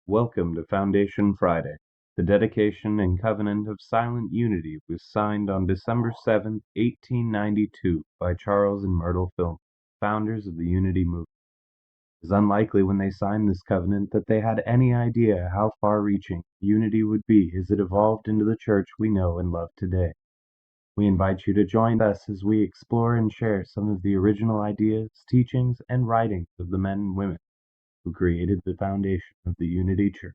Welcome to Foundation Friday. The dedication and covenant of silent unity was signed on December 7th, 1892 by Charles and Myrtle Fillmore, founders of the Unity movement. It is unlikely when they signed this covenant that they had any idea how far-reaching unity would be as it evolved into the church we know and love today. We invite you to join us as we explore and share some of the original ideas, teachings, and writings of the men and women who created the foundation of the Unity Church.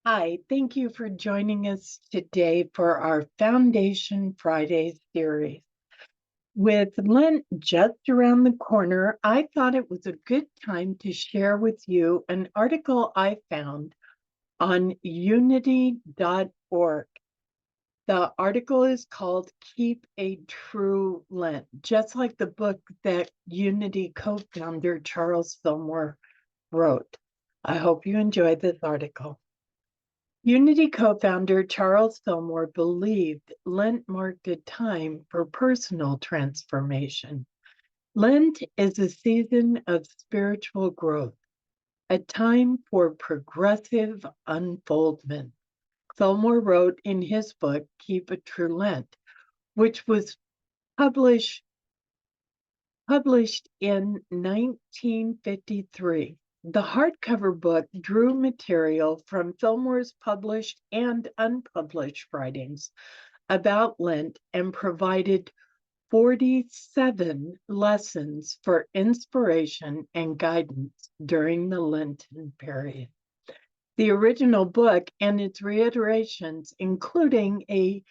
Hi, thank you for joining us today for our Foundation Friday series. With Lent just around the corner, I thought it was a good time to share with you an article I found on unity.org. The article is called Keep a True Lent, just like the book that Unity co-founder Charles Fillmore wrote. I hope you enjoy this article. Unity co-founder Charles Fillmore believed Lent marked a time for personal transformation. Lent is a season of spiritual growth, a time for progressive unfoldment. Fillmore wrote in his book, Keep a True Lent, which was published in 1953. The hardcover book drew material from Fillmore's published and unpublished writings about Lent and provided 47 lessons for inspiration and guidance during the Lenten period. The original book and its reiterations, including a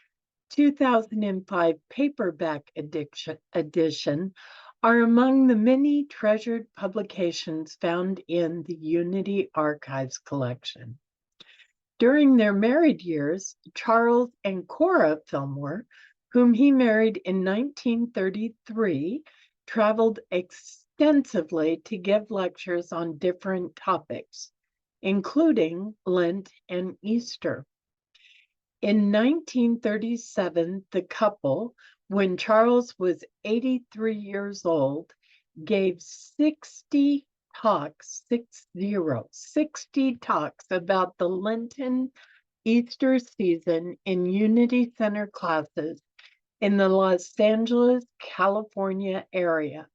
2005 paperback edition, are among the many treasured publications found in the Unity Archives collection. During their married years, Charles and Cora Fillmore, whom he married in 1933, traveled extensively to give lectures on different topics, including Lent and Easter. In 1937, the couple, when Charles was 83 years old, gave 60 talks about the Lenten Easter season in Unity Center classes in the Los Angeles, California area.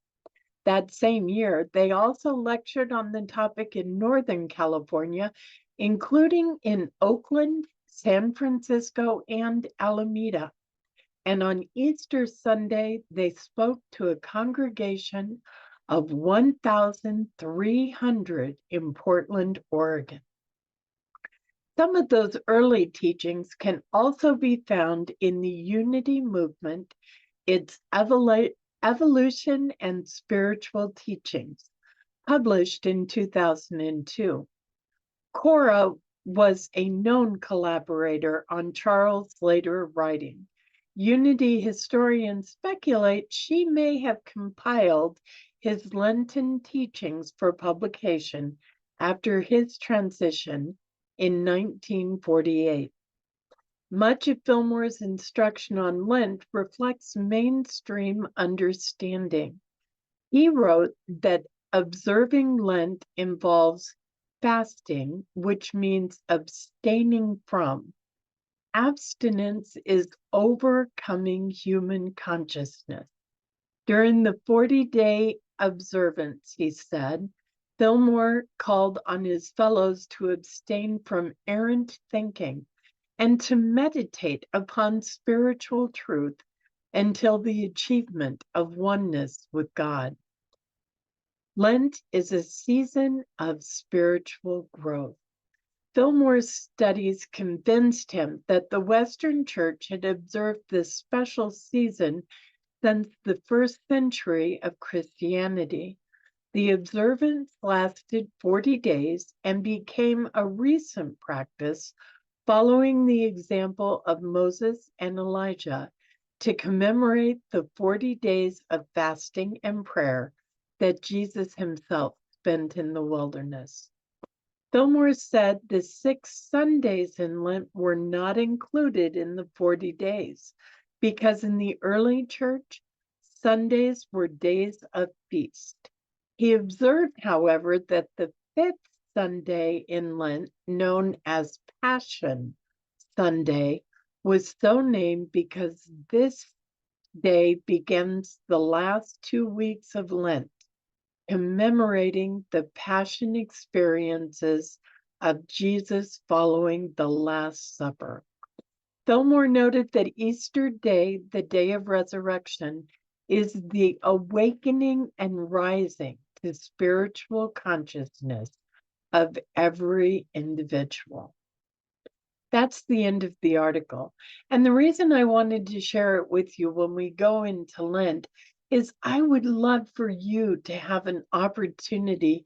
That same year, they also lectured on the topic in Northern California, including in Oakland, San Francisco, and Alameda. And on Easter Sunday, they spoke to a congregation of 1,300 in Portland, Oregon. Some of those early teachings can also be found in the Unity movement, its Evolution and Spiritual Teachings, published in 2002. Cora was a known collaborator on Charles' later writing. Unity historians speculate she may have compiled his Lenten teachings for publication after his transition in 1948. Much of Fillmore's instruction on Lent reflects mainstream understanding. He wrote that observing Lent involves fasting, which means abstaining from. Abstinence is overcoming human consciousness. During the 40-day observance, he said, Fillmore called on his fellows to abstain from errant thinking and to meditate upon spiritual truth until the achievement of oneness with God. Lent is a season of spiritual growth. Fillmore's studies convinced him that the Western Church had observed this special season since the first century of Christianity. The observance lasted 40 days and became a recent practice following the example of Moses and Elijah to commemorate the 40 days of fasting and prayer that Jesus himself spent in the wilderness. Fillmore said the 6 Sundays in Lent were not included in the 40 days because in the early church, Sundays were days of feast. He observed, however, that the 5th Sunday in Lent, known as Passion Sunday, was so named because this day begins the last 2 weeks of Lent, commemorating the Passion experiences of Jesus following the Last Supper. Fillmore noted that Easter Day, the day of resurrection, is the awakening and rising to spiritual consciousness of every individual. That's the end of the article. And the reason I wanted to share it with you when we go into Lent is I would love for you to have an opportunity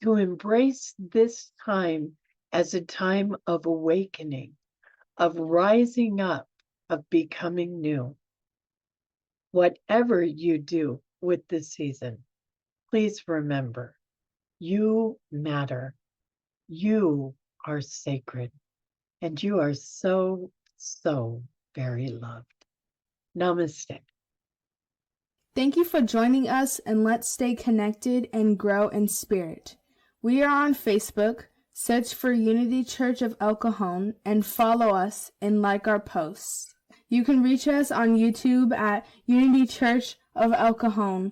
to embrace this time as a time of awakening, of rising up, of becoming new. Whatever you do with this season, please remember, you matter. You are sacred. And you are so, so very loved. Namaste. Thank you for joining us, and let's stay connected and grow in spirit. We are on Facebook. Search for Unity Church of El Cajon and follow us and like our posts. You can reach us on YouTube at Unity Church of El Cajon.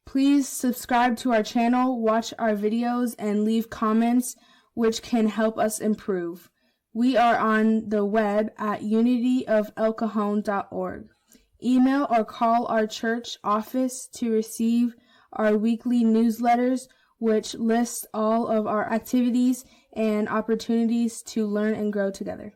Please subscribe to our channel, watch our videos, and leave comments which can help us improve. We are on the web at unityofelcajon.org. Email or call our church office to receive our weekly newsletters, which lists all of our activities and opportunities to learn and grow together.